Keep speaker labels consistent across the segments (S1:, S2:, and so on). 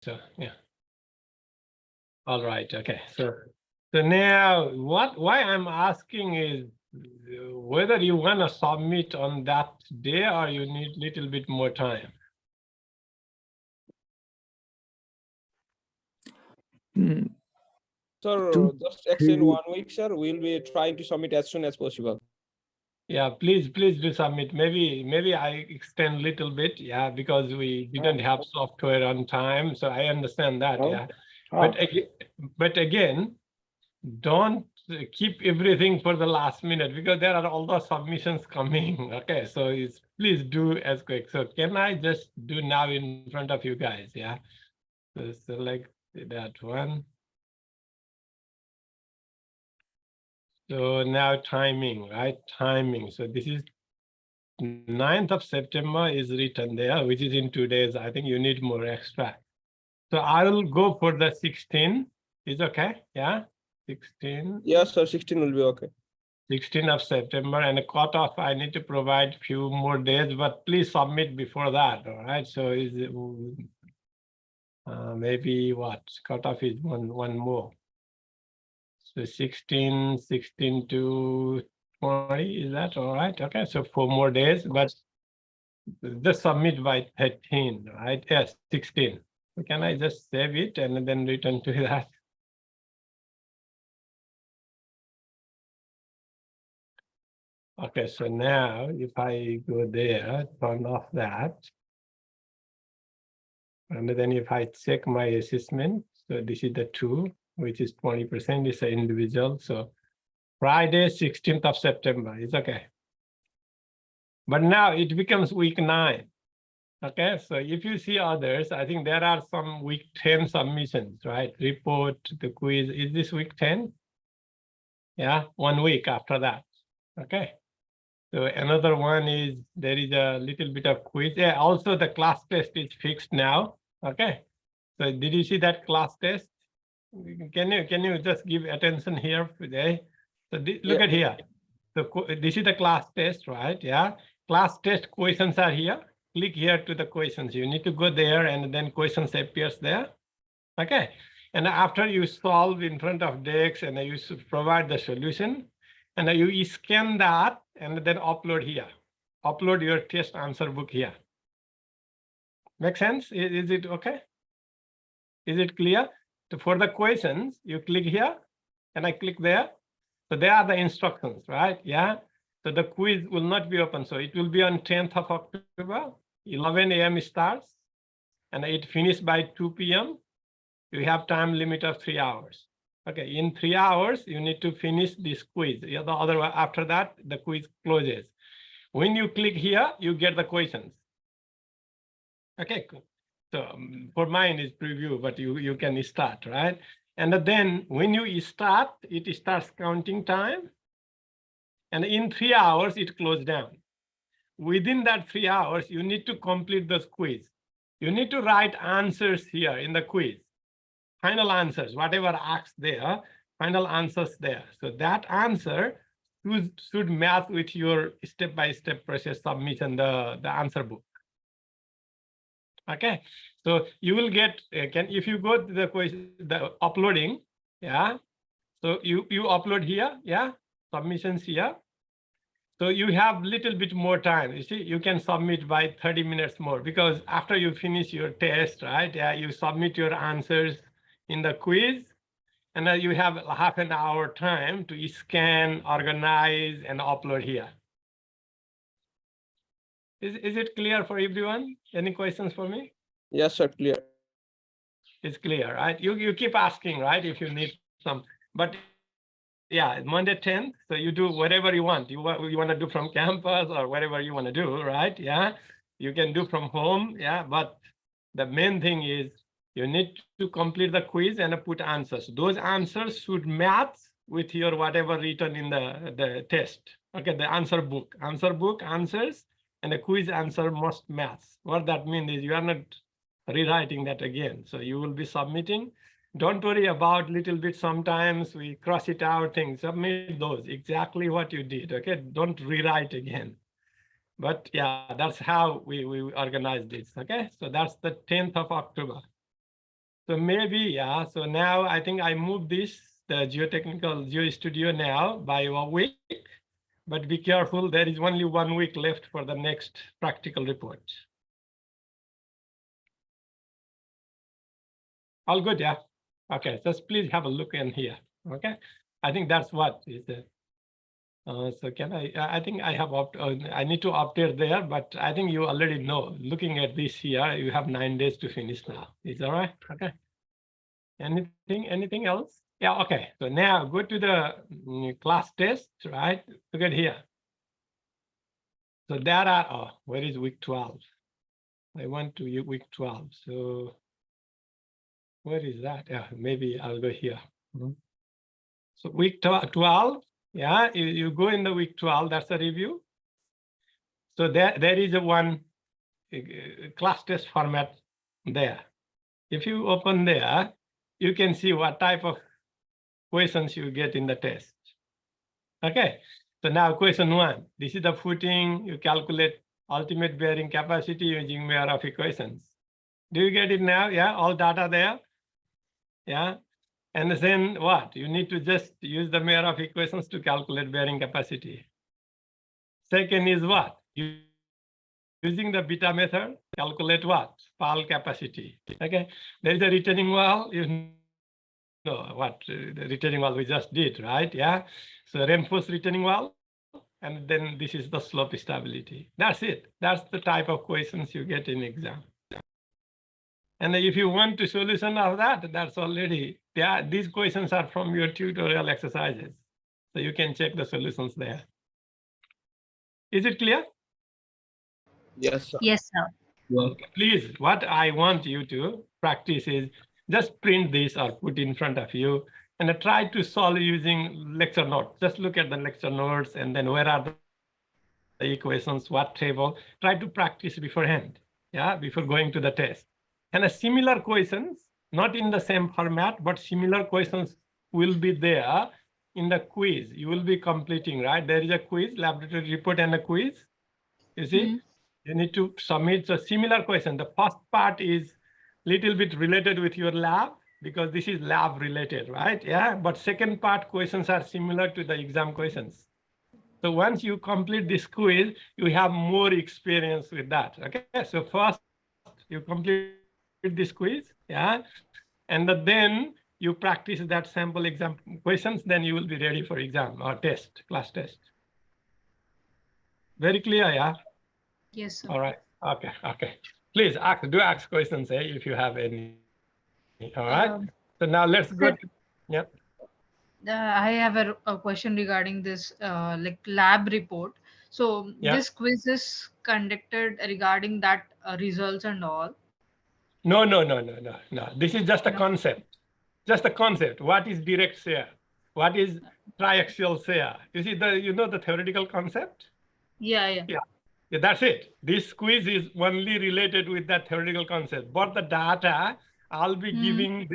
S1: So yeah. All right. Okay. So now why I'm asking is whether you want to submit on that day or you need little bit more time.
S2: Sir, just extend 1 week, sir. We'll be trying to submit as soon as possible.
S1: Yeah, please do submit. Maybe I extend little bit, yeah, because we didn't have software on time. So I understand that, yeah. But again, don't keep everything for the last minute because there are all the submissions coming. Okay, so please do as quick. So can I just do now in front of you guys? Yeah. So select that one. So now timing, right? Timing. So this is 9th of September is written there, which is in 2 days. I think you need more extract. So I will go for the 16. Is okay? Yeah. 16.
S2: Yes, sir. 16 will be okay.
S1: 16th of September and a cutoff. I need to provide few more days, but please submit before that. All right. So is it maybe what cutoff is one more. So 16 to 20. Is that all right? Okay. So 4 more days, but just submit by 13, right? Yes, 16. So can I just save it and then return to that? Okay, so now if I go there, turn off that. And then if I check my assessment, so this is the 2, which is 20%, is an individual. So Friday, 16th of September is okay. But now it becomes week 9. Okay, so if you see others, I think there are some week 10 submissions, right? Report, the quiz, is this week 10? Yeah, 1 week after that. Okay. So another one is there is a little bit of quiz. Yeah, also the class test is fixed now. Okay. So did you see that class test? Can you just give attention here today? So look at here. So this is the class test, right? Yeah. Class test questions are here. Click here to the questions. You need to go there and then questions appears there. Okay. And after you solve in front of Dex and you provide the solution, and you scan that and then upload here. Upload your test answer book here. Make sense? Is it okay? Is it clear? So for the questions, you click here and I click there. So there are the instructions, right? Yeah. So the quiz will not be open. So it will be on 10th of October, 11 a.m. starts, and it finishes by 2 p.m. You have time limit of 3 hours. Okay, in 3 hours, you need to finish this quiz. The other after that, the quiz closes. When you click here, you get the questions. Okay, cool. So for mine is preview, but you can start, right? And then when you start, it starts counting time. And in 3 hours, it closes down. Within that 3 hours, you need to complete this quiz. You need to write answers here in the quiz. Final answers, whatever asked there, final answers there. So that answer should match with your step-by-step process submission, the answer book. Okay, so you will get, if you go to the uploading, yeah, so you upload here, yeah, submissions here. So you have little bit more time. You see, you can submit by 30 minutes more because after you finish your test, right, yeah, you submit your answers in the quiz, and then you have half an hour time to scan, organize, and upload here. Is it clear for everyone? Any questions for me?
S2: Yes, sir, clear.
S1: It's clear, right? You keep asking, right, if you need some. But yeah, Monday 10th, so you do whatever you want. You want to do from campus or whatever you want to do, right? Yeah, you can do from home, yeah, but the main thing is you need to complete the quiz and put answers. Those answers should match with your whatever written in the test. Okay, the answer book, answers, and the quiz answer must match. What that means is you are not rewriting that again. So you will be submitting. Don't worry about little bit. Sometimes we cross it out things, submit those exactly what you did. Okay, don't rewrite again. But yeah, that's how we organize this. Okay, so that's the 10th of October. So maybe, yeah. So now I think I moved this, the geotechnical GeoStudio now by a week, but be careful, there is only 1 week left for the next practical report. All good, yeah? Okay, just please have a look in here, okay? I think that's what is the, so can I think I have, I need to update there, but I think you already know, looking at this here, you have 9 days to finish now. Is that right? Okay. Anything else? Yeah, okay. So now go to the class test, right? Look at here. So there are, oh, where is week 12? I went to week 12. So where is that? Yeah, maybe I'll go here. So week 12, yeah, you go in the week 12, that's a review. So there is a one class test format there. If you open there, you can see what type of questions you get in the test. Okay, so now question 1, this is the footing, you calculate ultimate bearing capacity using Mayer-Ruff equations. Do you get it now? Yeah, all data there. Yeah, and then what? You need to just use the Mayer-Ruff equations to calculate bearing capacity. Second is what? Using the beta method, calculate what? Pile capacity. Okay, there is a retaining wall. You know what the retaining wall we just did, right? Yeah, so reinforced retaining wall, and then this is the slope stability. That's it. That's the type of questions you get in exam. And if you want to solution of that, that's already, yeah, these questions are from your tutorial exercises. So you can check the solutions there. Is it clear?
S2: Yes, sir.
S3: Yes, sir.
S1: Okay, please, what I want you to practice is just print this or put in front of you and try to solve using lecture notes. Just look at the lecture notes and then where are the equations, what table, try to practice beforehand, yeah, before going to the test. And a similar questions, not in the same format, but similar questions will be there in the quiz. You will be completing, right? There is a quiz, laboratory report and a quiz, you see? You need to submit a similar question. The first part is little bit related with your lab because this is lab related, right? Yeah, but second part questions are similar to the exam questions. So once you complete this quiz, you have more experience with that, okay? So first you complete this quiz, yeah? And then you practice that sample exam questions, then you will be ready for exam or test, class test. Very clear, yeah?
S3: Yes, sir.
S1: All right. Okay. Okay. Please ask questions if you have any. All right. So now let's go. Yeah.
S3: I have a question regarding this like lab report. So
S1: Yeah.
S3: this quiz is conducted regarding that results and all.
S1: No. This is just a
S3: No.
S1: concept. Just a concept. What is direct shear? What is triaxial shear? You see the theoretical concept?
S3: Yeah.
S1: Yeah, that's it. This quiz is only related with that theoretical concept. But the data I'll be giving,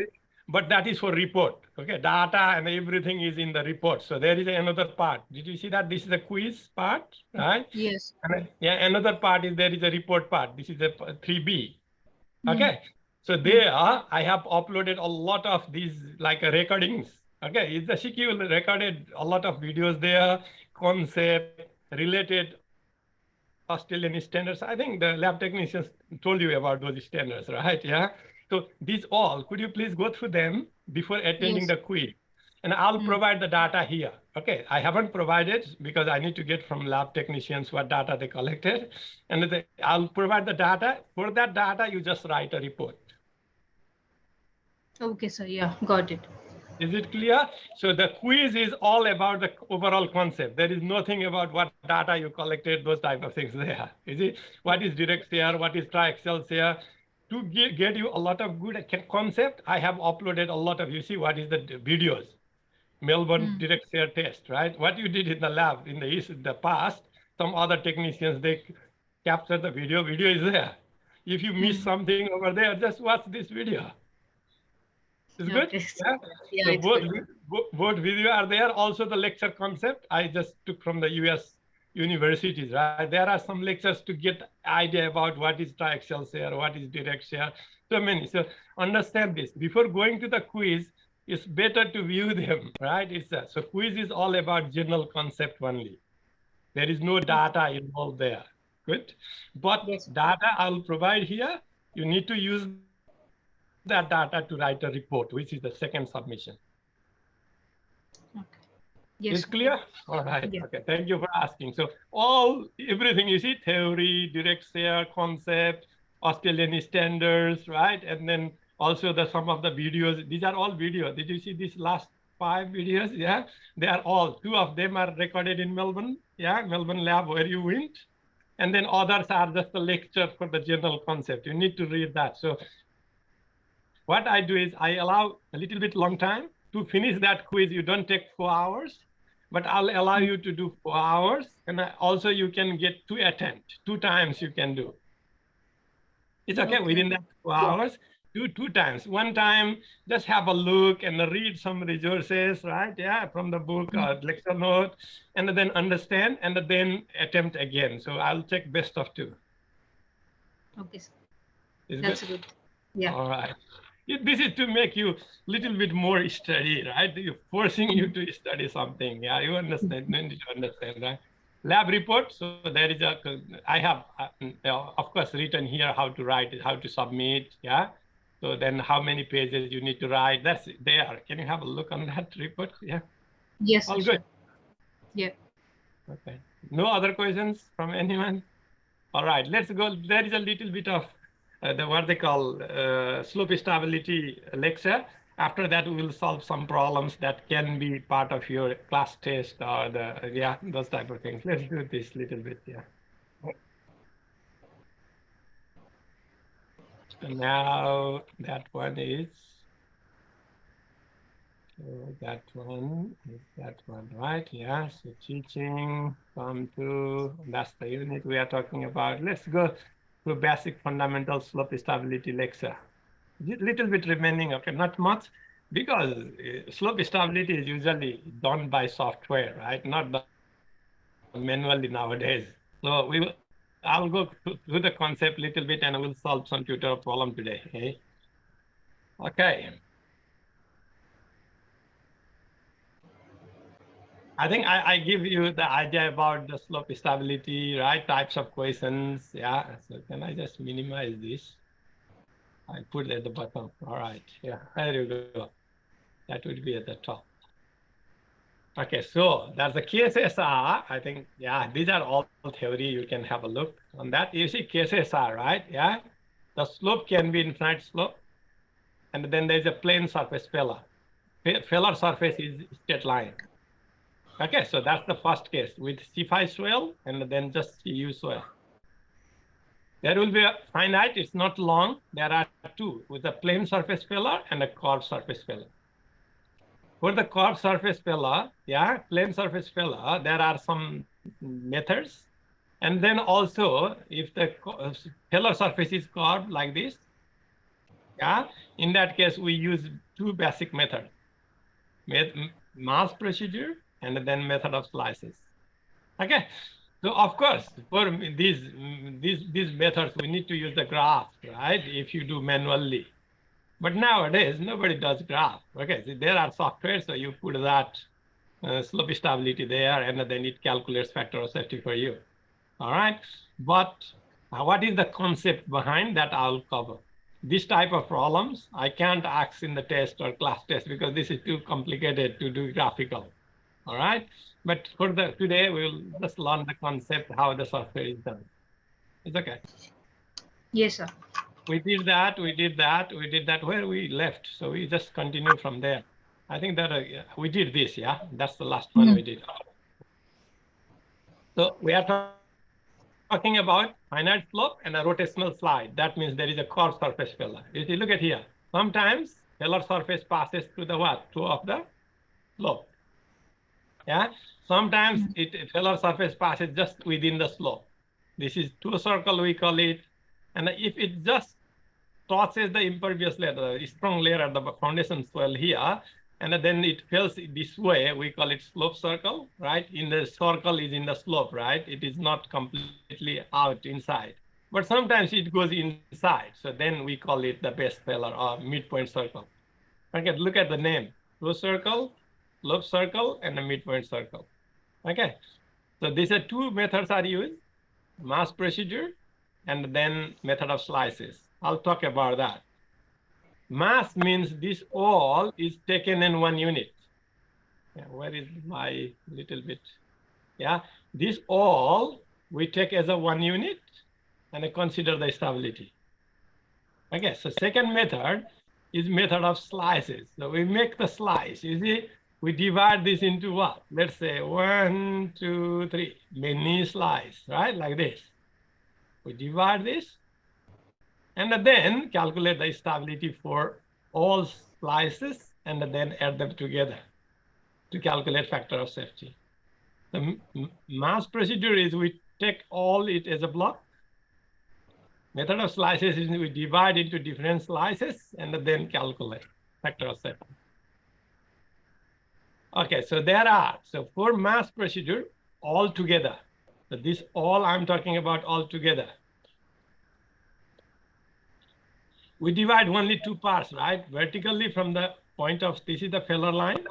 S1: but that is for report. Okay, data and everything is in the report. So there is another part. Did you see that? This is a quiz part, right?
S3: Yes.
S1: And yeah, another part is there is a report part. This is a 3B. Okay, so there I have uploaded a lot of these like recordings. Okay, it's the CQ recorded a lot of videos there, concept related Australian standards. I think the lab technicians told you about those standards, right? Yeah. So these all, could you please go through them before attending the quiz? And I'll provide the data here. Okay, I haven't provided because I need to get from lab technicians what data they collected. And I'll provide the data. For that data, you just write a report.
S3: Okay, sir. Yeah, got it.
S1: Is it clear? So the quiz is all about the overall concept. There is nothing about what data you collected, those type of things there. Is it? What is direct shear? What is triaxial shear? To get you a lot of good concept, I have uploaded a lot of, you see what is the videos, Melbourne direct shear test, right? What you did in the lab in the past, some other technicians, they capture the video is there. If you miss something over there, just watch this video. It's good.
S3: Okay.
S1: Yeah.
S3: Yeah,
S1: So
S3: it's
S1: both video are there. Also the lecture concept I just took from the US universities, right? There are some lectures to get idea about what is triaxial shear, what is direct shear. So many. So understand this. Before going to the quiz, it's better to view them, right? So quiz is all about general concept only. There is no data involved there. Good. But
S3: Yes.
S1: data I'll provide here, you need to use that data to write a report, which is the second submission.
S3: Okay. Yes.
S1: Is clear? All right.
S3: Yeah.
S1: Okay. Thank you for asking. So everything you see, theory, direct share, concept, Australian standards, right? And then also some of the videos. These are all videos. Did you see these last 5 videos? Yeah, they are all. 2 of them are recorded in Melbourne. Yeah, Melbourne lab where you went. And then others are just a lecture for the general concept. You need to read that. So what I do is I allow a little bit long time to finish that quiz. You don't take 4 hours, but I'll allow you to do 4 hours. And also you can get 2 attempts, 2 times you can do. It's okay, within that 4 hours, do 2 times. 1 time, just have a look and read some resources, right? Yeah, from the book or lecture note, and then understand, and then attempt again. So I'll take best of 2.
S3: Okay, sir.
S1: Is
S3: That's good. Yeah.
S1: All right. This is to make you a little bit more study, right? You're forcing you to study something. Yeah, you understand. You need to understand, right? Lab report. So there is I have, of course, written here how to write it, how to submit. Yeah. So then how many pages you need to write. That's there. Can you have a look on that report? Yeah.
S3: Yes.
S1: All
S3: sure.
S1: good.
S3: Yeah.
S1: Okay. No other questions from anyone? All right. Let's go. There is a little bit of what they call slope stability lecture. After that, we will solve some problems that can be part of your class test or those type of things. Let's do this little bit, yeah. So now that one is, that one, right? Yeah, so teaching, come to, that's the unit we are talking about. Let's go to basic fundamental slope stability lecture. Little bit remaining, okay, not much, because slope stability is usually done by software, right? Not done manually nowadays. So I'll go through the concept a little bit and I will solve some tutorial problem today. Okay. I think I give you the idea about the slope stability, right? Types of questions. Yeah. So can I just minimize this? I put it at the bottom. All right. Yeah. There you go. That would be at the top. Okay, so that's the KSSR. I think, yeah, these are all theory. You can have a look on that. You see KSSR, right? Yeah. The slope can be infinite slope. And then there's a plane surface failure. Failure surface is straight line. Okay, so that's the first case with C5 swell and then just CU swell. There will be a finite, it's not long. There are 2 with a plane surface failure and a curved surface failure. For the curved surface failure, yeah, plane surface failure, there are some methods. And then also, if the failure surface is curved like this, yeah, in that case, we use 2 basic methods, mass procedure and then method of slices. Okay, so of course, for these methods, we need to use the graph, right? If you do manually. But nowadays, nobody does graph. Okay, so there are software, so you put that slope stability there, and then it calculates factor of safety for you. All right, but what is the concept behind that? I'll cover. This type of problems, I can't ask in the test or class test because this is too complicated to do graphical. All right, but for today, we'll just learn the concept, how the software is done. It's okay.
S3: Yes, sir.
S1: We did that, where we left. So we just continue from there. I think that we did this, yeah? That's the last one we did. So we are talking about finite slope and a rotational slide. That means there is a curved surface failure. If you look at here, sometimes failure surface passes through the what? Through of the slope. Yeah, sometimes failure surface passes just within the slope. This is two circle, we call it. And if it just touches the impervious layer, the strong layer at the foundation soil here, and then it fails this way, we call it slope circle, right? In the circle is in the slope, right? It is not completely out inside. but sometimes it goes inside. So then we call it the base failure or midpoint circle. Okay, look at the name: closed circle, loop circle, and a midpoint circle. Okay, so these are two methods are used: mass procedure and then method of slices. I'll talk about that. Mass means this all is taken in one unit. Yeah, where is my little bit? Yeah, this all we take as a one unit and I consider the stability. Okay, so second method is method of slices. So we make the slice. You see, we divide this into what? Let's say 1, 2, 3, mini slice, right? Like this. We divide this and then calculate the stability for all slices and then add them together to calculate factor of safety. The mass procedure is we take all it as a block. Method of slices is we divide into different slices and then calculate factor of safety. Okay, so there are, so for mass procedure all together, so this all I'm talking about all together. We divide only two parts, right? Vertically from the point of, this is the failure line.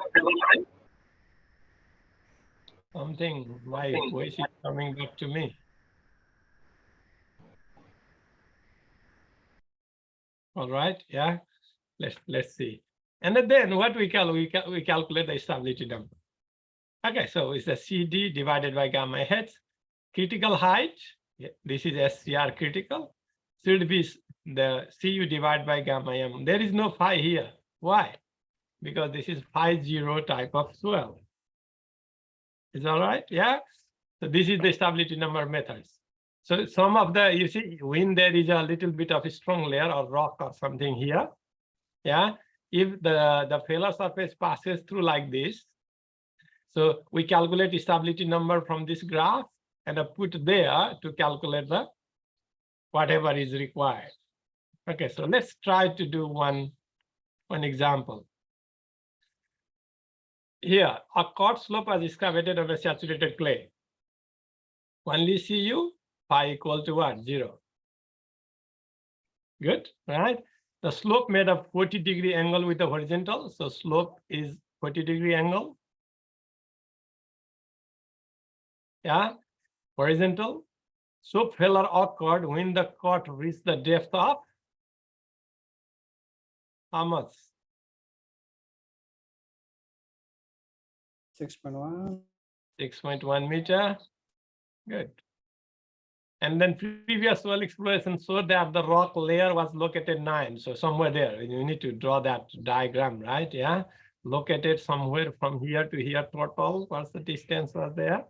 S1: Something, my voice is coming back to me. All right, yeah, let's see. And then what we calculate the stability number. Okay, so it's the CD divided by gamma h. Critical height, this is SCR critical, should be the CU divided by gamma m. There is no phi here. Why? Because this is phi 0 type of swell. Is all right? Yeah. So this is the stability number methods. So some of the, you see, when there is a little bit of a strong layer or rock or something here, yeah, if the failure surface passes through like this, so we calculate stability number from this graph and put there to calculate the whatever is required. Okay, so let's try to do one example. Here, a chord slope was excavated over saturated clay. Only Cu, phi equal to what? 0. Good, right? The slope made a 40-degree angle with the horizontal. So slope is 40-degree angle. Yeah, horizontal. Slope failure occurred when the chord reached the depth of how much?
S4: 6.1.
S1: 6.1 meter. Good. And then previous well exploration showed that the rock layer was located 9. So somewhere there, you need to draw that diagram, right? Yeah. Located somewhere from here to here total. What's the distance was there?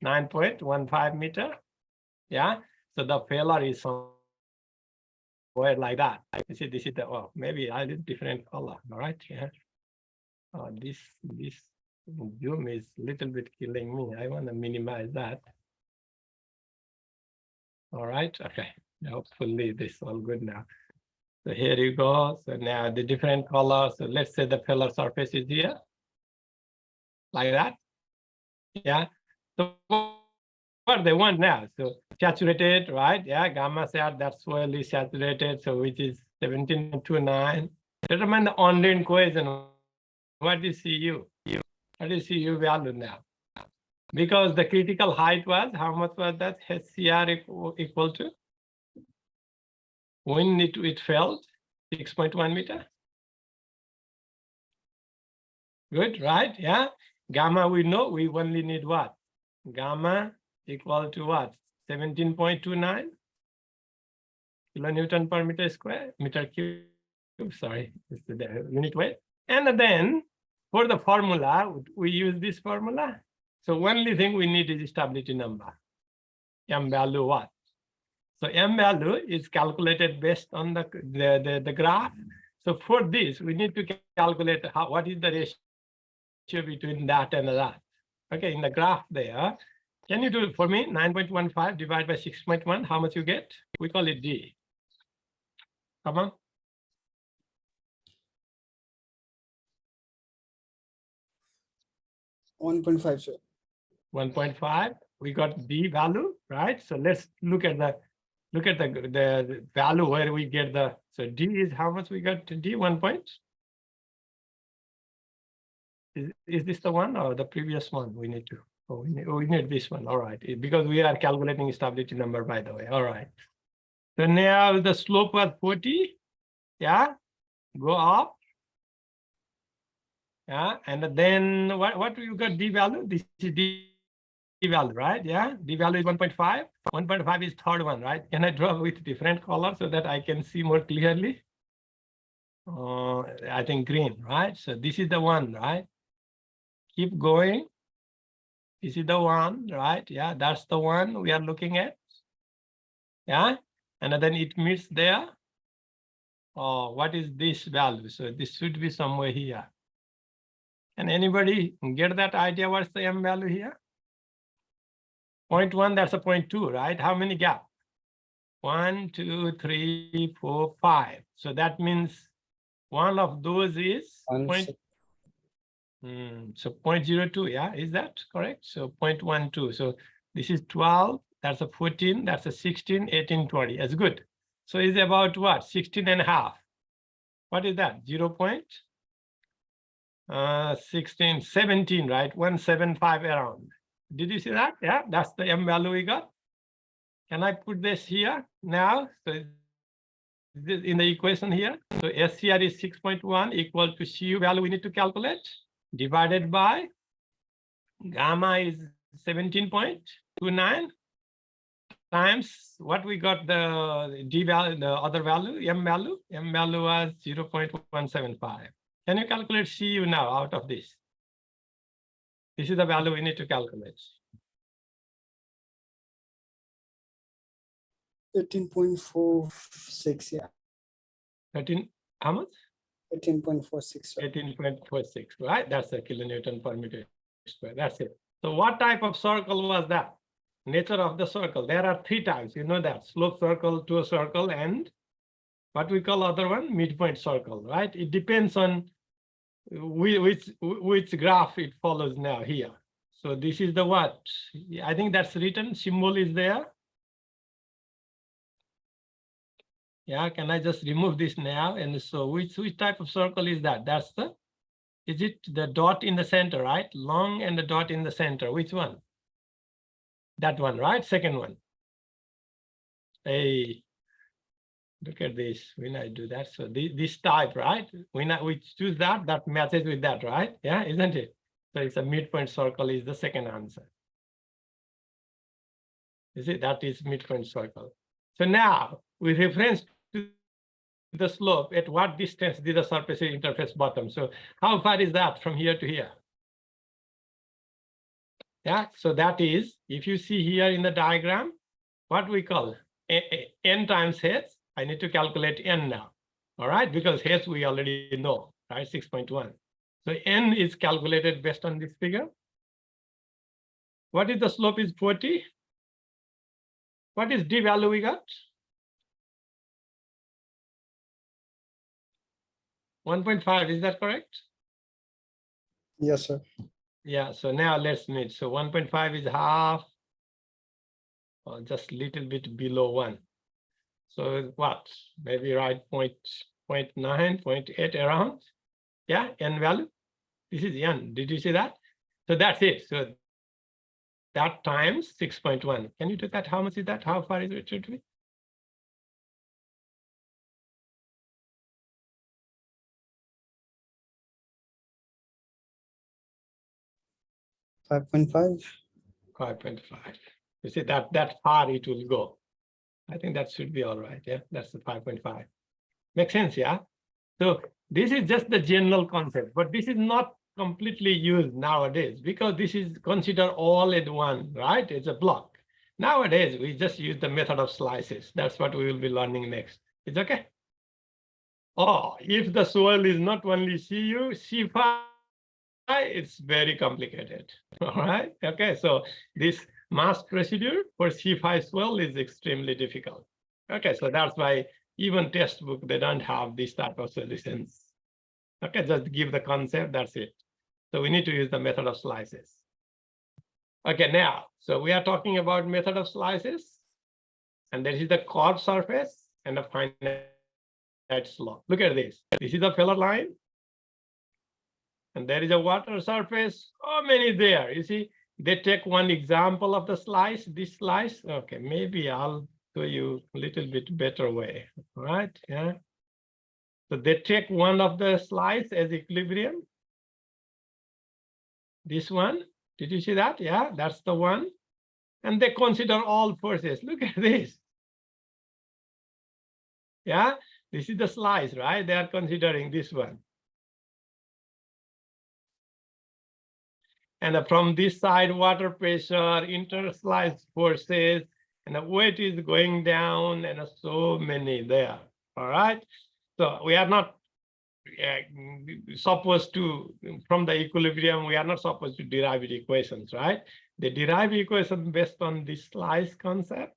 S1: 9.15 meter. Yeah. So the failure is somewhere like that. You see, this is the, oh, maybe I did different color. All right. Yeah. This zoom is a little bit killing me. I want to minimize that. All right, okay. Hopefully this is all good now. So here you go. So now the different colors. So let's say the failure surface is here. Like that. Yeah. So what they want now? So saturated, right? Yeah, gamma sat, that's really saturated. So which is 17.29. Determine the only equation. What is Cu? What is Cu value now? Because the critical height was, how much was that? SCR equal to? When it fell, 6.1 meter. Good, right? Yeah. Gamma, we know we only need what? Gamma equal to what? 17.29 kilonewton per meter square, meter cube. Sorry, it's the unit weight. And then for the formula, we use this formula. So only thing we need is stability number. M value what? So M value is calculated based on the graph. So for this, we need to calculate what is the ratio between that and that. Okay, in the graph there, can you do it for me? 9.15 divided by 6.1, how much you get? We call it D. Come on.
S4: 1.5, sir.
S1: 1.5, we got D value, right? So let's look at the look at the value where we get the, so D is how much we got? D 1 point? Is this the one or the previous one we need to? Oh, we need this one. All right. Because we are calculating stability number, by the way. All right. So now the slope was 40. Yeah. Go up. Yeah. And then what you got D value? This is D value, right? Yeah. D value is 1.5. 1.5 is third one, right? Can I draw with different color so that I can see more clearly? I think green, right? So this is the one, right? Keep going. This is the one, right? Yeah, that's the one we are looking at. Yeah, and then it meets there. Oh, what is this value? So this should be somewhere here. Can anybody get that idea? What's the M value here? 0.1, that's a 0.2, right? How many gap? 1, 2, 3, 4, 5. So that means one of those is so 0.02, yeah, is that correct? So 0.12. So this is 12, that's a 14, that's a 16, 18, 20. That's good. So it's about what? 16 and a half. What is that? 0 16, 17, right? 175 around. Did you see that? Yeah, that's the M value we got. Can I put this here now? So this in the equation here. So SCR is 6.1 equal to CU value we need to calculate, divided by gamma is 17.29 times what we got the D value, the other value, M value. M value was 0.175. Can you calculate CU now out of this? This is the value we need to calculate.
S4: 13.46, yeah.
S1: 13, how much?
S4: 18.46.
S1: 18.46, right? That's a kilonewton per meter square. That's it. So what type of circle was that? Nature of the circle. There are 3 types. You know that slope circle, tour circle, and what we call other one, midpoint circle, right? It depends on which graph it follows now here. So this is the what? I think that's written. Symbol is there. Yeah, can I just remove this now? And so which type of circle is that? That's the, is it the dot in the center, right? Long and the dot in the center. Which one? That one, right? Second one. Hey, look at this. When I do that, so this type, right? When we choose that, that matches with that, right? Yeah, isn't it? So it's a midpoint circle is the second answer. You see, that is midpoint circle. So now we reference to the slope, at what distance did the surface interface bottom? So how far is that from here to here? Yeah, so that is, if you see here in the diagram, what we call n times h, I need to calculate n now. All right, because h we already know, right? 6.1. So n is calculated based on this figure. What is the slope is 40? What is D value we got? 1.5, is that correct?
S4: Yes, sir.
S1: Yeah, so now let's meet. So 1.5 is half, or just a little bit below 1. So what? Maybe right 0.9, 0.8 around. Yeah, n value. This is n. Did you see that? So that's it. So that times 6.1. Can you do that? How much is that? How far is it to be?
S4: 5.5.
S1: 5.5. You see that far it will go. I think that should be all right. Yeah, that's the 5.5. Makes sense, yeah? So this is just the general concept, but this is not completely used nowadays because this is considered all in one, right? It's a block. Nowadays, we just use the method of slices. That's what we will be learning next. It's okay? Oh, if the soil is not only CU, C5, it's very complicated. All right. Okay. So this mass procedure for C5 soil is extremely difficult. Okay. So that's why even textbook, they don't have this type of solutions. Okay. Just give the concept. That's it. So we need to use the method of slices. Okay. Now, so we are talking about method of slices. And this is the curved surface and the finite slope. Look at this. This is the Feller line. And there is a water surface. So many there. You see, they take one example of the slice, this slice. Okay, maybe I'll show you a little bit better way. All right. Yeah. So they take one of the slice as equilibrium. This one. Did you see that? Yeah, that's the one. And they consider all forces. Look at this. Yeah, this is the slice, right? They are considering this one. And from this side, water pressure, interslice forces, and the weight is going down, and so many there. All right. So we are not supposed to, from the equilibrium, we are not supposed to derive equations, right? They derive equation based on this slice concept.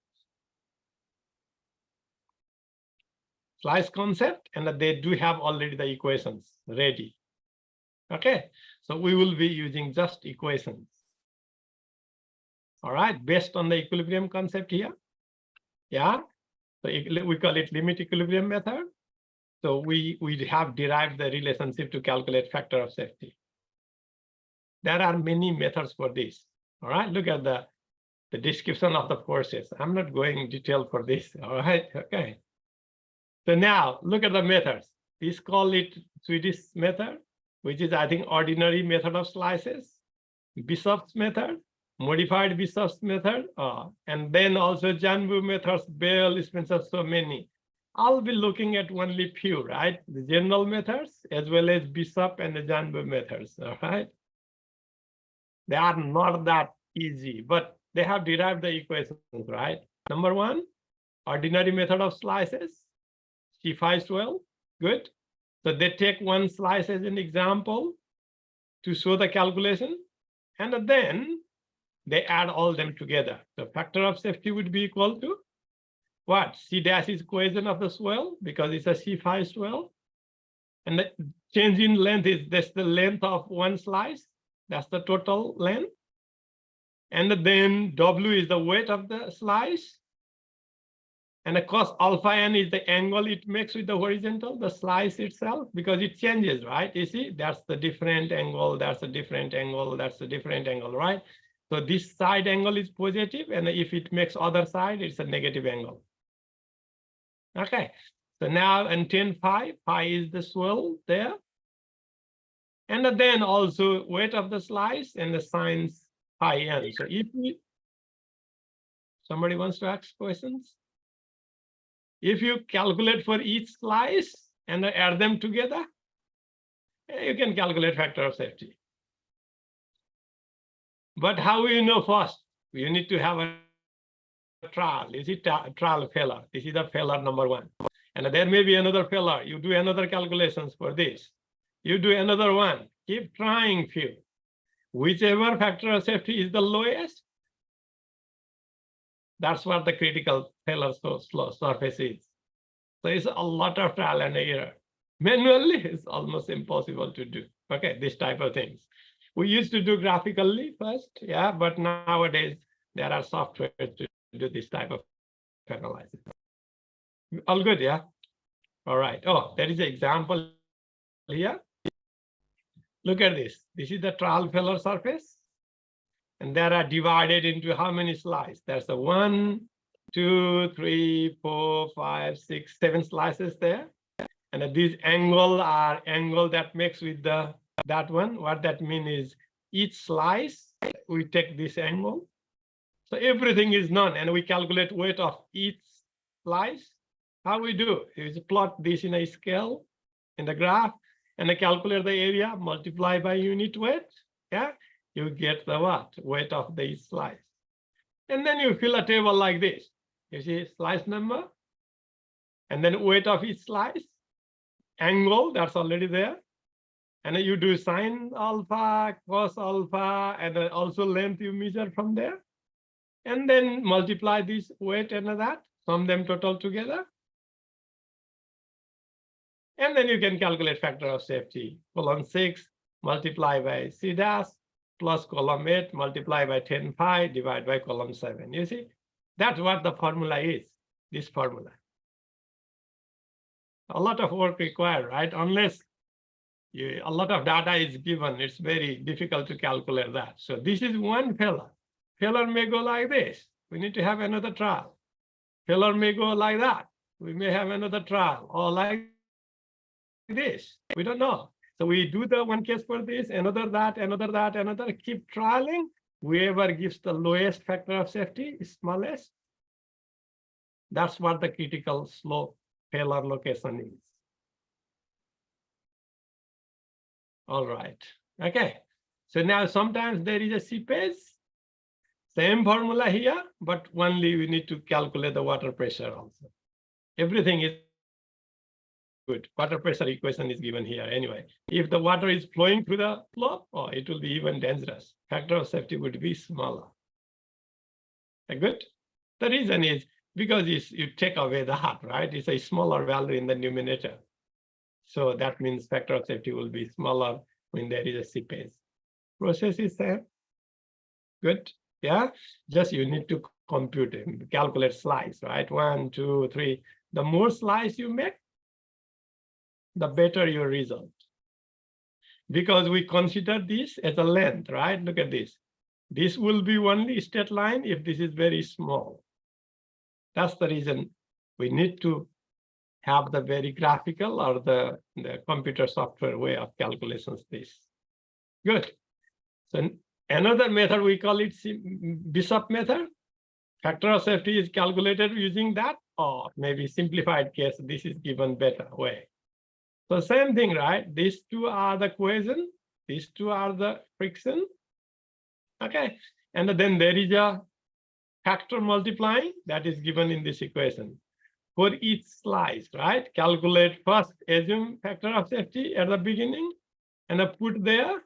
S1: Slice concept, and they do have already the equations ready. Okay, so we will be using just equations. All right, based on the equilibrium concept here. Yeah, so we call it limit equilibrium method. So we have derived the relationship to calculate factor of safety. There are many methods for this. All right, look at the description of the forces. I'm not going in detail for this. All right, okay. So now look at the methods. This call it Swedish method, which is, I think, ordinary method of slices, Bishop's method, modified Bishop's method, and then also Janbu methods, Bell, Spencer, so many. I'll be looking at only few, right? The general methods as well as Bishop and the Janbu methods, all right? They are not that easy, but they have derived the equations, right? Number one, ordinary method of slices, C512, good. So they take one slice as an example to show the calculation, and then they add all them together. The factor of safety would be equal to what? C dash is equation of the swell because it's a C5 swell. And the change in length is that's the length of one slice. That's the total length. And then W is the weight of the slice. And of course, alpha n is the angle it makes with the horizontal, the slice itself, because it changes, right? You see, that's the different angle, that's a different angle, that's a different angle, right? So this side angle is positive, and if it makes other side, it's a negative angle. Okay, so now in 10 pi, pi is the swell there. And then also weight of the slice and the sines pi n. So if somebody wants to ask questions? If you calculate for each slice and add them together, you can calculate factor of safety. But how will you know first? You need to have a trial. Is it trial Feller? This is the Feller number one. And there may be another Feller. You do another calculations for this. You do another one. Keep trying few. Whichever factor of safety is the lowest, that's what the critical Feller surface is. So it's a lot of trial and error. Manually, it's almost impossible to do. Okay, this type of things. We used to do graphically first, yeah, but nowadays there are software to do this type of analysis. All good, yeah? All right. Oh, there is an example here. Look at this. This is the trial Feller surface. And there are divided into how many slices? There's a 1, 2, 3, 4, 5, 6, 7 slices there. And these angle are angle that makes with that one. What that means is each slice, we take this angle. So everything is known, and we calculate weight of each slice. How we do is plot this in a scale in the graph, and I calculate the area, multiply by unit weight. Yeah, you get the what? Weight of the slice. And then you fill a table like this. You see slice number, and then weight of each slice, angle, that's already there. And then you do sine alpha, cos alpha, and then also length you measure from there. And then multiply this weight and that, sum them total together. And then you can calculate factor of safety. Column 6 multiply by C dash plus column 8 multiply by 10 pi divide by column 7. You see, that's what the formula is. this formula. A lot of work required, right? Unless a lot of data is given, it's very difficult to calculate that. So this is one failure. Failure may go like this. We need to have another trial. Failure may go like that. We may have another trial, or like this. We don't know. So we do the one case for this, another that, another, keep trialing. Whoever gives the lowest factor of safety, smallest, that's what the critical slope failure location is. All right. Okay. So now sometimes there is a seepage. Same formula here, but only we need to calculate the water pressure also. Everything is good. Water pressure equation is given here anyway. If the water is flowing through the slope, oh, it will be even dangerous. Factor of safety would be smaller. Good. The reason is because you take away the hat, right? It's a smaller value in the numerator. So that means factor of safety will be smaller when there is a seepage. Process is same. Good. Yeah. Just you need to compute it, calculate slice, right? 1, 2, 3. The more slice you make, the better your result. Because we consider this as a length, right? Look at this. This will be only straight line if this is very small. That's the reason we need to have the very graphical or the computer software way of calculations this. Good. So another method, we call it Bishop method. Factor of safety is calculated using that, or maybe simplified case, this is given better way. So same thing, right? These two are the cohesion, these two are the friction. Okay. And then there is a factor multiplying that is given in this equation. For each slice, right? Calculate first, assume factor of safety at the beginning, and put there.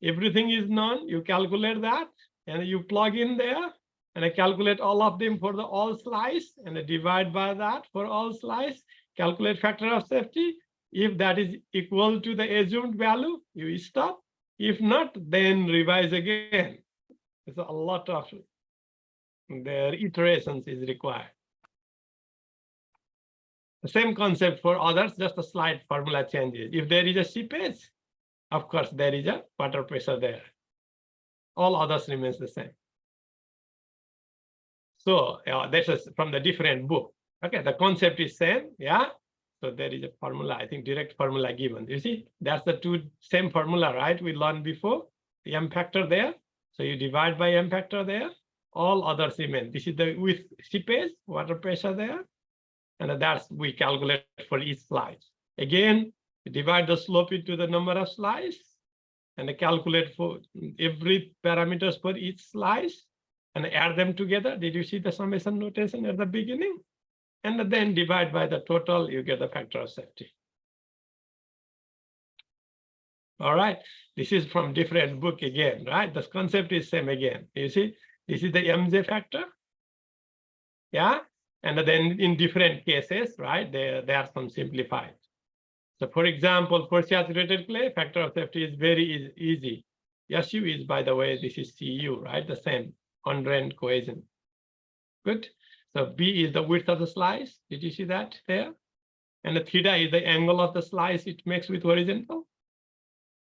S1: Everything is known. You calculate that, and you plug in there, and I calculate all of them for the all slice, and I divide by that for all slice. Calculate factor of safety. If that is equal to the assumed value, you stop. If not, then revise again. It's a lot of their iterations is required. The same concept for others, just a slight formula changes. If there is a seepage, of course, there is a water pressure there. All others remains the same. So this is from the different book. Okay, the concept is same, yeah. So there is a formula, I think direct formula given. You see, that's the two same formula, right? We learned before, the M factor there. So you divide by M factor there, all others remain. This is the with seepage, water pressure there. And that's we calculate for each slice. Again, divide the slope into the number of slices and calculate for every parameters for each slice and add them together. Did you see the summation notation at the beginning? And then divide by the total, you get the factor of safety. All right, this is from different book again, right? The concept is same again. You see, this is the MJ factor. Yeah. And then in different cases, right, there are some simplified. So for example, for saturated clay, factor of safety is very easy. SU is, by the way, this is CU, right? The same, undrained cohesion. Good. So B is the width of the slice. Did you see that there? And the theta is the angle of the slice it makes with horizontal.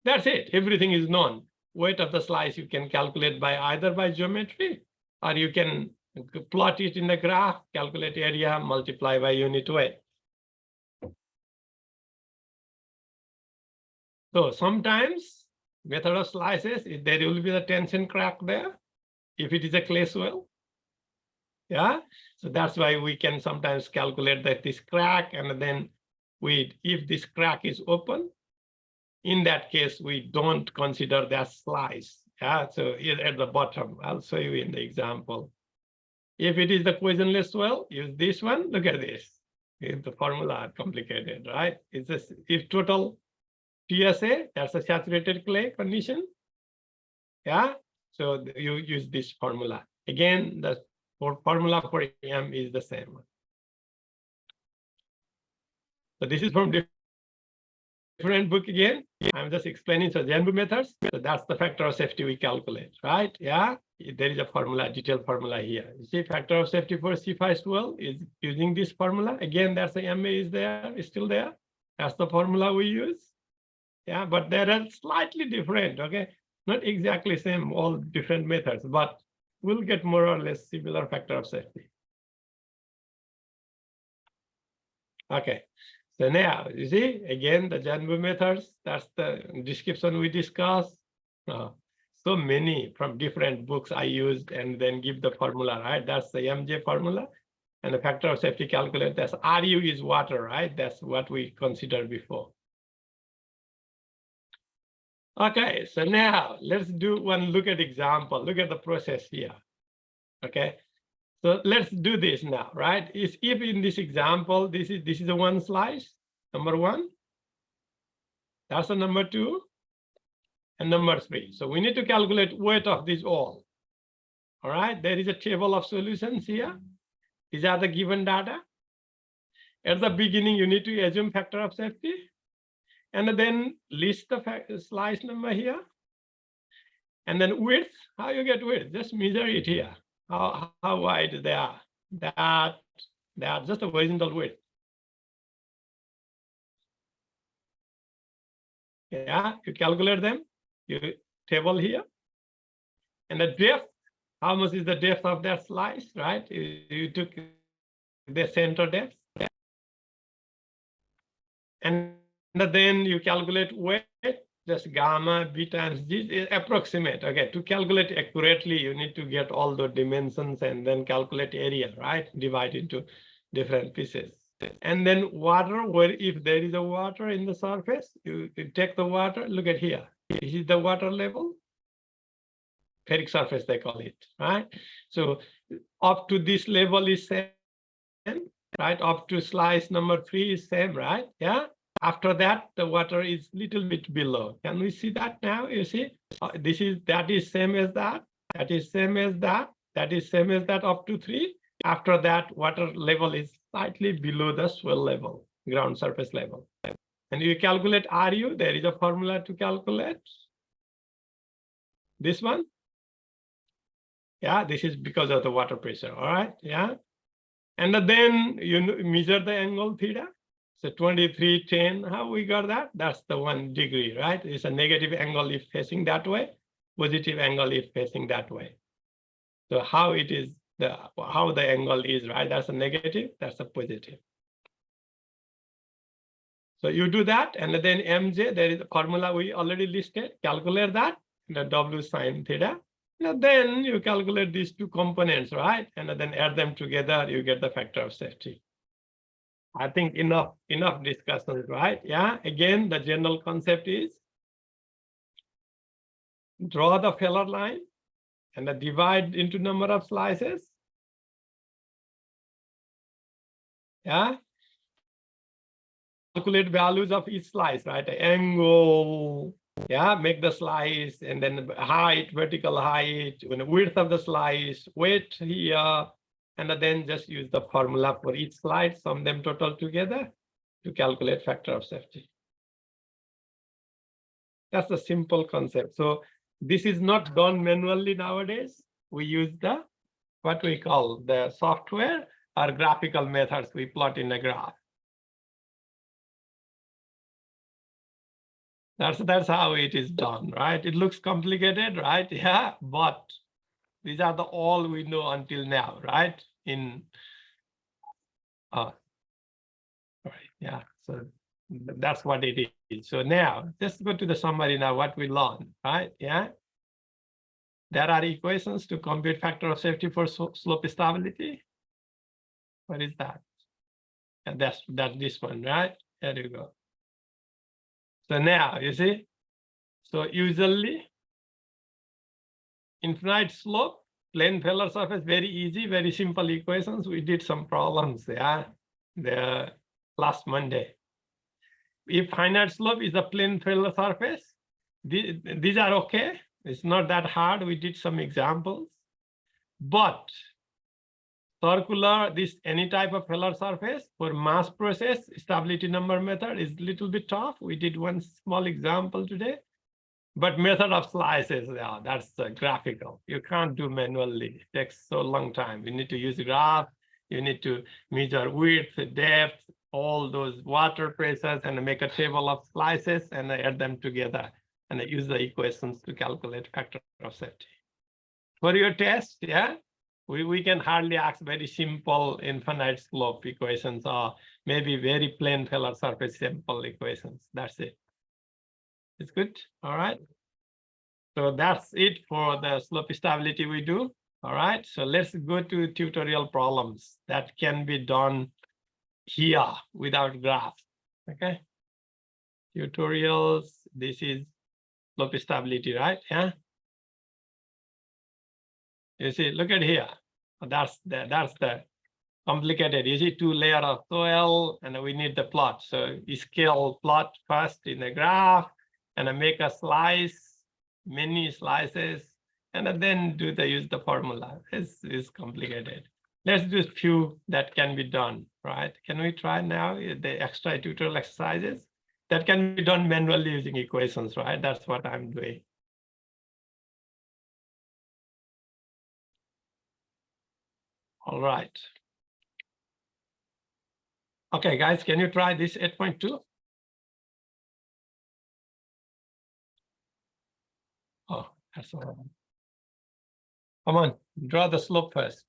S1: That's it. Everything is known. Weight of the slice you can calculate by either by geometry, or you can plot it in the graph, calculate area, multiply by unit weight. So sometimes method of slices, there will be the tension crack there if it is a clay swell. Yeah, so that's why we can sometimes calculate that this crack, and then if this crack is open, in that case, we don't consider that slice. Yeah, so at the bottom, I'll show you in the example. If it is the cohesionless swell, use this one. Look at this. The formula are complicated, right? It's just if total TSA, that's a saturated clay condition. Yeah, so you use this formula. Again, the formula for M is the same one. So this is from different book again. I'm just explaining. So Zhenbu methods. So that's the factor of safety we calculate, right? Yeah. there is a formula, detailed formula here. You see, factor of safety for C512 is using this formula. Again, that's the MA is there, is still there. That's the formula we use. Yeah, but they are slightly different, okay? Not exactly same, all different methods, but we'll get more or less similar factor of safety. Okay, so now you see, again, the Janbu methods, that's the description we discussed. So many from different books I used and then give the formula, right? That's the MJ formula. And the factor of safety calculated, that's RU is water, right? That's what we considered before. Okay, so now let's do one look at example. Look at the process here. Okay, so let's do this now, right? If in this example, this is a one slice, number one. That's the number two. And number three. So we need to calculate weight of these all. All right, there is a table of solutions here. These are the given data. At the beginning, you need to assume factor of safety. And then list the slice number here. And then width, how you get width? Just measure it here. How wide they are. They are just a horizontal width. Yeah, you calculate them. You table here. And the depth, how much is the depth of that slice, right? You took the center depth. And then you calculate weight, just gamma, b times g is approximate. Okay, to calculate accurately, you need to get all the dimensions and then calculate area, right? Divide into different pieces. And then water, where if there is a water in the surface, you take the water, look at here. This is the water level. Ferric surface, they call it, right? So up to this level is same, right? Up to slice number 3 is same, right? Yeah. After that, the water is little bit below. Can we see that now? You see, that is same as that. That is same as that. That is same as that up to 3. After that, water level is slightly below the swell level, ground surface level. And you calculate RU. There is a formula to calculate this one. Yeah, this is because of the water pressure. All right. Yeah. And then you measure the angle theta. So 2310, how we got that? That's the 1 degree, right? It's a negative angle if facing that way, positive angle if facing that way. So how it is, how the angle is, right? That's a negative, that's a positive. So you do that, and then MJ, there is a formula we already listed, calculate that, the W sine theta. And then you calculate these two components, right? And then add them together, you get the factor of safety. I think enough discussion, right? Yeah, again, the general concept is draw the Feller line and then divide into number of slices. Yeah. Calculate values of each slice, right? The angle, yeah, make the slice, and then height, vertical height, width of the slice, weight here, and then just use the formula for each slide, sum them total together to calculate factor of safety. That's a simple concept. So this is not done manually nowadays. We use what we call the software or graphical methods. We plot in a graph. That's how it is done, right? It looks complicated, right? Yeah, but these are all we know until now, right? Right, yeah. So that's what it is. So now let's go to the summary now. What we learned, right? Yeah. There are equations to compute factor of safety for slope stability. What is that? And that's this one, right? There you go. So now you see, so usually infinite slope, plane Feller surface, very easy, very simple equations. We did some problems there last Monday. If finite slope is a plane Feller surface, these are okay. It's not that hard. We did some examples, but circular, any type of Feller surface for mass process, stability number method is a little bit tough. We did one small example today. But method of slices, yeah, that's graphical. You can't do manually. It takes so long time. You need to use graph. You need to measure width, depth, all those water pressures, and make a table of slices and add them together and use the equations to calculate factor of safety. For your test, yeah, we can hardly ask very simple infinite slope equations or maybe very plain Feller surface simple equations. That's it. It's good. All right. So that's it for the slope stability we do. All right. So let's go to tutorial problems that can be done here without graph. Okay. Tutorials. This is slope stability, right? Yeah. You see, look at here. That's the complicated. You see 2 layers of soil, and we need the plot. So you scale plot first in the graph, and then make a slice, many slices, and then use the formula. It's complicated. Let's do a few that can be done, right? Can we try now the extra tutorial exercises that can be done manually using equations, right? That's what I'm doing. All right. Okay, guys, can you try this 8.2? Oh, that's all right. Come on, draw the slope first.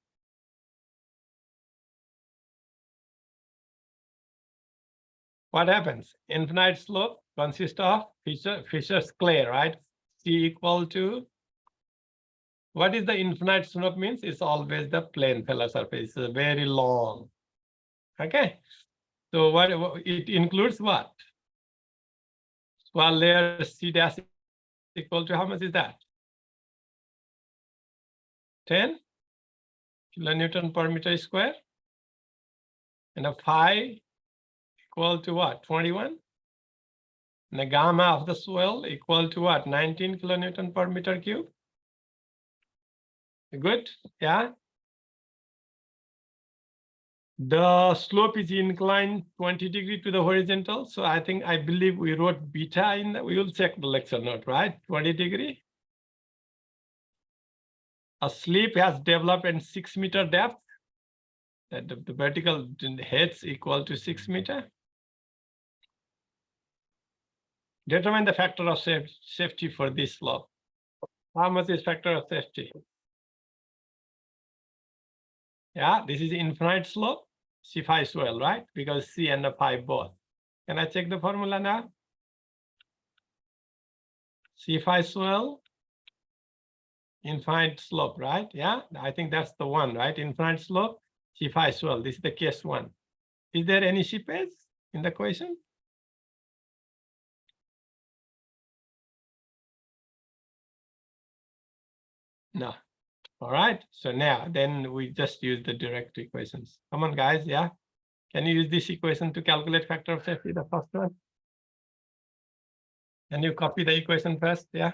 S1: What happens? Infinite slope consists of Fisher's clay, right? C equal to, what is the infinite slope means? It's always the plane Feller surface. It's very long. Okay. So what it includes what? Well, layer C dash equal to how much is that? 10 kilonewton per meter square. And a phi equal to what? 21. And the gamma of the soil equal to what? 19 kilonewton per meter cube. Good. Yeah. The slope is inclined 20 degrees to the horizontal. So I believe we wrote beta in the, we will check the lecture note, right? 20 degree. A slip has developed in 6 meter depth. That the vertical heads equal to 6 meter. Determine the factor of safety for this slope. How much is factor of safety? Yeah, this is infinite slope. C phi swell, right? Because C and phi both. Can I check the formula now? C phi swell, infinite slope, right? Yeah, I think that's the one, right? Infinite slope, C phi swell. This is the case one. Is there any seepage in the equation? No. All right. So now then we just use the direct equations. Come on, guys. Yeah. Can you use this equation to calculate factor of safety, the first one? Can you copy the equation first? Yeah.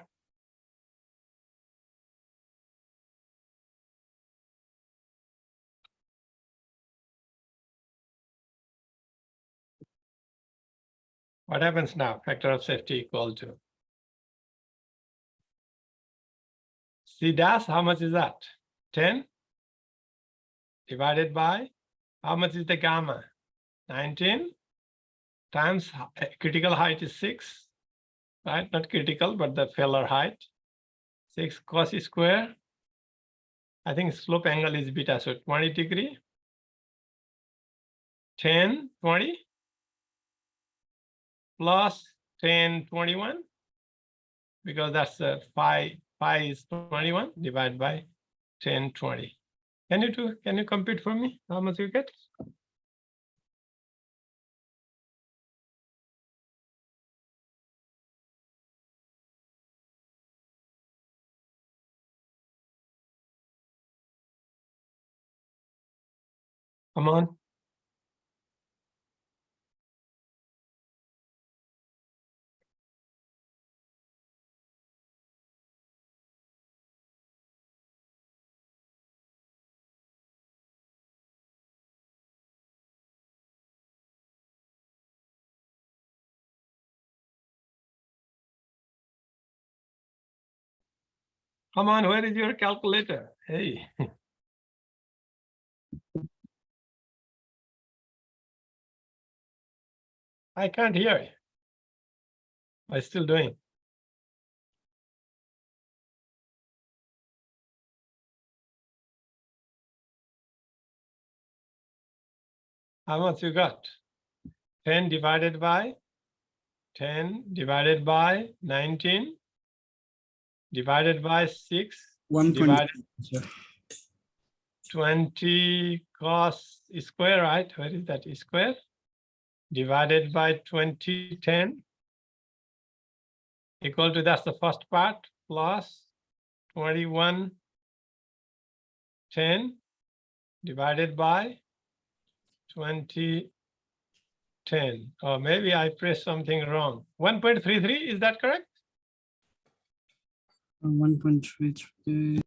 S1: What happens now? Factor of safety equal to C dash, how much is that? 10 divided by, how much is the gamma? 19 times critical height is 6, right? Not critical, but the Feller height. 6 cos square. I think slope angle is beta, so 20 degree. 10, 20 plus 10, 21, because that's phi is 21 divided by 10, 20. Can you compute for me? How much you get? Come on. Come on, where is your calculator? Hey. I can't hear you. I'm still doing. How much you got? 10 divided by 10 divided by 19 divided by 6
S4: 1.3,
S1: divided
S4: sir.
S1: 20 cos square, right? Where is that square? Divided by 2010 equal to, that's the first part, plus 2110 divided by 2010. Or maybe I pressed something wrong. 1.33, is that correct?
S4: 1.33.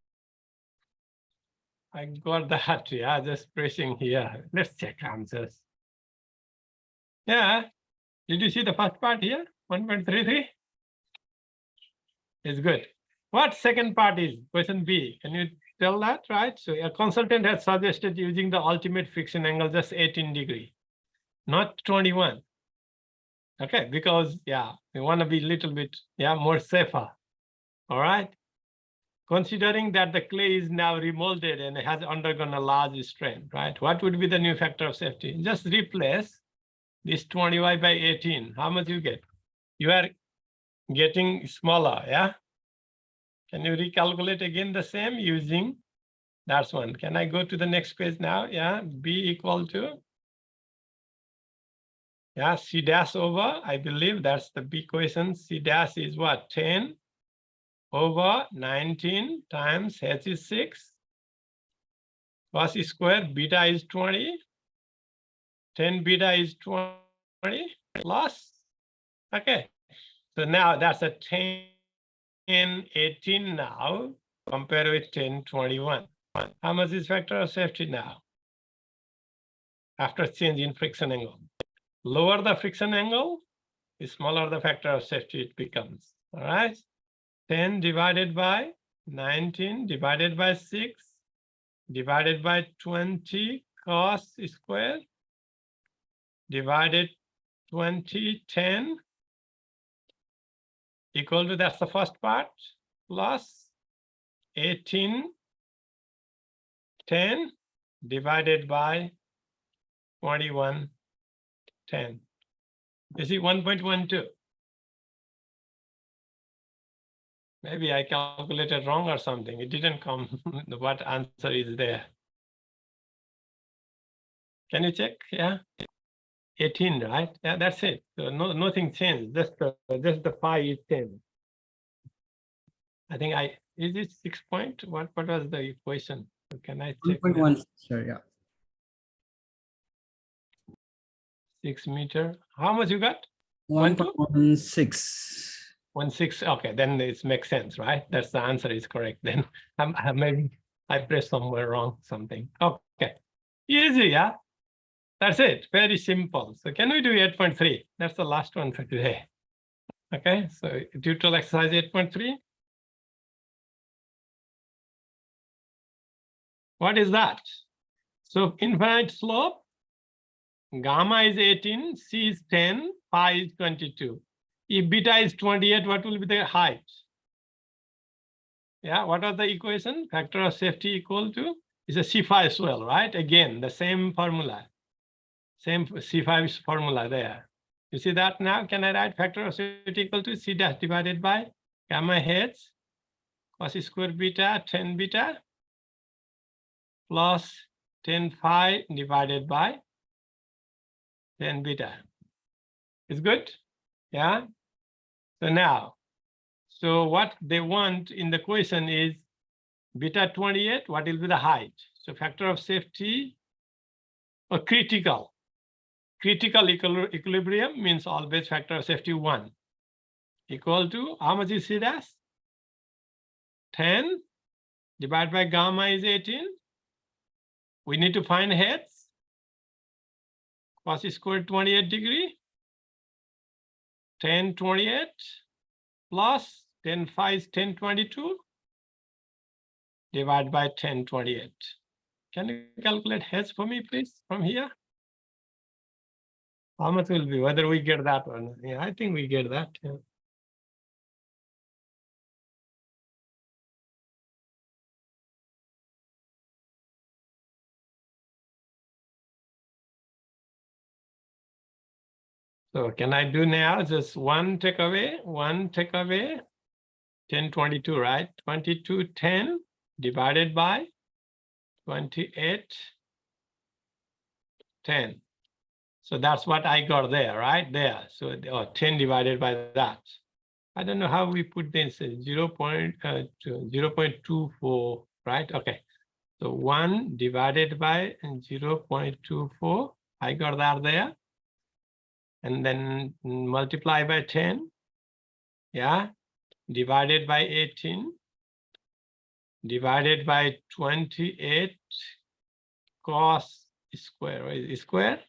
S1: I got that, yeah, just pressing here. Let's check answers. Yeah, did you see the first part here? 1.33? It's good. What second part is? Question B. Can you tell that, right? So a consultant has suggested using the ultimate friction angle just 18 degree, not 21. Okay, because yeah, we want to be a little bit, yeah, more safer. All right. Considering that the clay is now remolded and has undergone a large strain, right? What would be the new factor of safety? Just replace this 20y by 18. How much you get? You are getting smaller, yeah? Can you recalculate again the same using, that's one. Can I go to the next page now? Yeah, B equal to, yeah, C dash over, I believe that's the B equation. C dash is what? 10 over 19 times H is 6. Cos square, beta is 20. 10 beta is 20 plus. Okay. So now that's a 10, 18 now, compared with 10, 21. How much is factor of safety now? After change in friction angle. Lower the friction angle, the smaller the factor of safety it becomes. All right. 10 divided by 19 divided by 6 divided by 20 cos square divided 2010 equal to, that's the first part, plus 1810 divided by 2110. You see 1.12. Maybe I calculated wrong or something. It didn't come. What answer is there? Can you check? Yeah. 18, right? Yeah, that's it. So nothing changed. Just the phi is changed. I think is it 6 point? What was the equation? Can I check?
S4: 1.1, sir. Yeah.
S1: 6 meter. How much you got? 1.2?
S4: 1.16.
S1: 1.6. Okay, then it makes sense, right? That's the answer is correct. Then maybe I pressed somewhere wrong, something. Okay, easy, yeah. That's it. Very simple. So can we do 8.3? That's the last one for today. Okay, so tutorial exercise 8.3. What is that? So infinite slope, gamma is 18, C is 10, pi is 22. If beta is 28, what will be the height? Yeah, what are the equation? Factor of safety equal to is a C5 swell, right? Again, the same formula. Same C5 formula there. You see that now? Can I write factor of safety equal to C dash divided by gamma H cos square beta 10 beta plus 10 phi divided by 10 beta. It's good? Yeah. So now, so what they want in the question is beta 28, what will be the height? So factor of safety or critical equilibrium means always factor of safety 1 equal to how much is C dash? 10 divided by gamma is 18. We need to find heads. Cos squared 28 degree. 10 28 plus 10 phi is 10 22 divided by 1028. Can you calculate H for me, please, from here? How much will be, whether we get that or not? Yeah, I think we get that. Yeah. So can I do now just one takeaway, 1022, right? 2210 divided by 2810. So that's what I got there, right there. So 10 divided by that. I don't know how we put this 0.24, right? Okay. So 1 divided by 0.24. I got that there. And then multiply by 10. Yeah. Divided by 18. Divided by 28 cos square.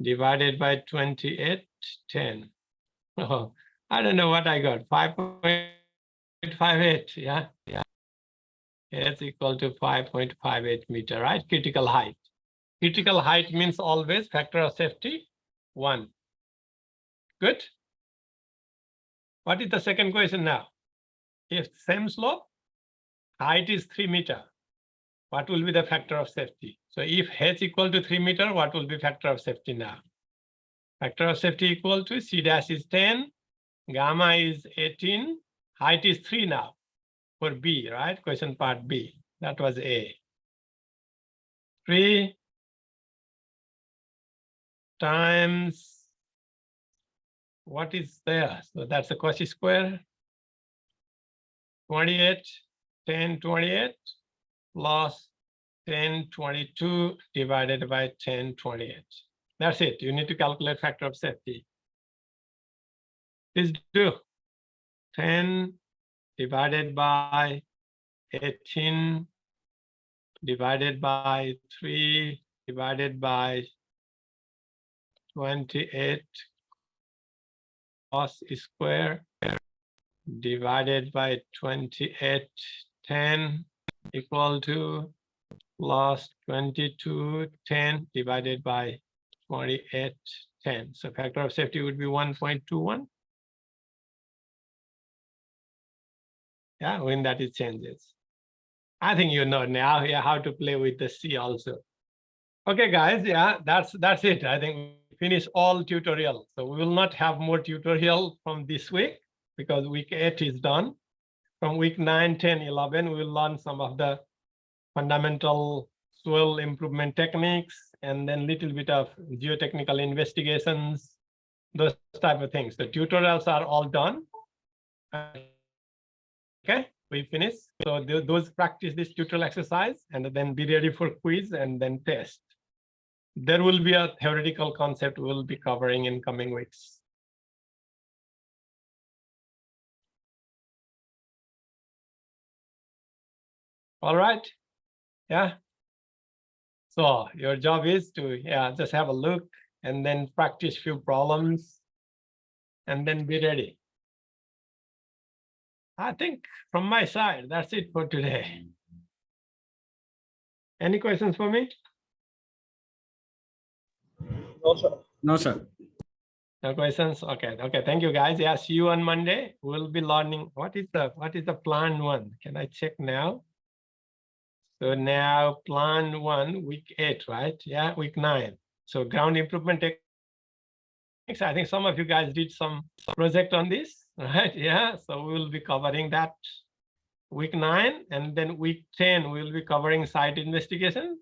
S1: Divided by 2810. Oh, I don't know what I got. 5.58. Yeah. It's equal to 5.58 meter, right? Critical height. Critical height means always factor of safety 1. Good. What is the second question now? If same slope, height is 3 meter, what will be the factor of safety? So if h equal to 3 meter, what will be factor of safety now? Factor of safety equal to C dash is 10, gamma is 18, height is 3 now for B, right? Question part B. That was A. 3 times what is there? So that's a cos square. 28, 1028 plus 1022 divided by 1028. That's it. You need to calculate factor of safety. Please do. 10 divided by 18 divided by 3 divided by 28 cos square divided by 2810 equal to plus 2210 divided by 2810. So factor of safety would be 1.21. Yeah, when that it changes. I think you know now here how to play with the C also. Okay, guys, yeah, that's it. I think we finish all tutorial. So we will not have more tutorial from this week because week 8 is done. From week 9, 10, 11, we'll learn some of the fundamental soil improvement techniques and then little bit of geotechnical investigations, those type of things. The tutorials are all done. Okay, we finish. So those practice this tutorial exercise and then be ready for quiz and then test. There will be a theoretical concept we'll be covering in coming weeks. All right. Yeah. So your job is to just have a look and then practice few problems and then be ready. I think from my side, that's it for today. Any questions for me?
S2: No, sir.
S4: No, sir.
S1: No questions? Okay. Okay. Thank you, guys. Yeah, see you on Monday. We'll be learning what is the plan 1. Can I check now? So now plan 1, week 8, right? Yeah, week 9. So ground improvement techniques. I think some of you guys did some project on this, right? Yeah. So we will be covering that week 9, and then week 10 we'll be covering site investigation.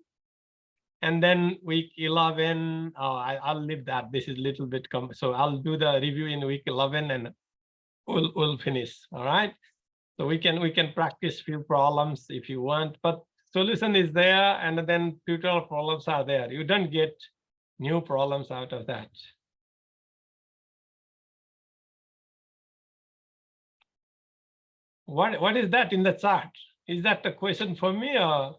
S1: And then week 11, I'll leave that. This is a little bit so I'll do the review in week 11 and we'll finish. All right. So we can practice few problems if you want, but solution is there and then tutorial problems are there. You don't get new problems out of that. What is that in the chart? Is that a question for me or?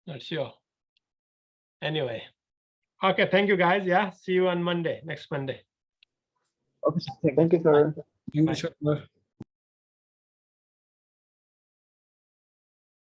S1: Not sure. Anyway. Okay, thank you guys. Yeah, see you on Monday, next Monday.
S2: Okay, thank you, sir.
S1: Bye.
S2: Shankar.